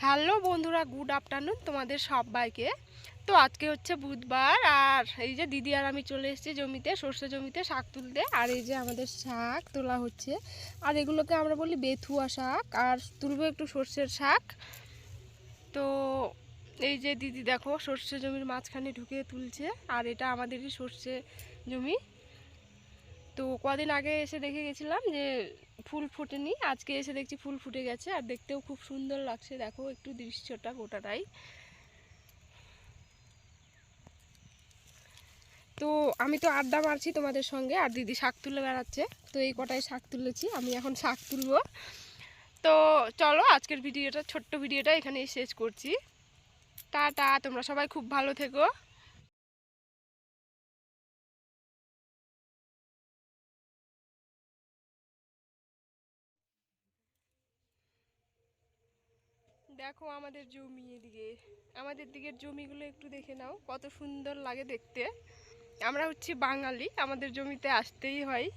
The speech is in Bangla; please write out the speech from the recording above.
হ্যালো বন্ধুরা, গুড আফটারনুন তোমাদের সবাইকে। তো আজকে হচ্ছে বুধবার, আর এই যে দিদি আর আমি চলে এসেছি জমিতে, সর্ষে জমিতে শাক তুলতে। আর এই যে আমাদের শাক তোলা হচ্ছে, আর এগুলোকে আমরা বলি বেথুয়া শাক, আর তুলবো একটু সর্ষের শাক। তো এই যে দিদি দেখো সর্ষে জমির মাঝখানে ঢুকে তুলছে, আর এটা আমাদেরই সর্ষে জমি। তো কদিন আগে এসে দেখে গেছিলাম যে ফুল ফোটেনি, আজকে এসে দেখছি ফুল ফুটে গেছে, আর দেখতেও খুব সুন্দর লাগছে। দেখো একটু দৃশ্যটা গোটাটাই। তো আমি তো আড্ডা মারছি তোমাদের সঙ্গে, আর দিদি শাক তুলে বেড়াচ্ছে। তো এই কটাই শাক তুলেছি, আমি এখন শাক তুলবো। তো চলো আজকের ভিডিওটা, ছোট্ট ভিডিওটা এখানেই শেষ করছি। টাটা, তোমরা সবাই খুব ভালো থেকো। দেখো আমাদের জমি, এদিকে আমাদের দিকের জমিগুলো একটু দেখে নাও, কত সুন্দর লাগে দেখতে। আমরা হচ্ছি বাঙালি, আমাদের জমিতে আসতেই হয়।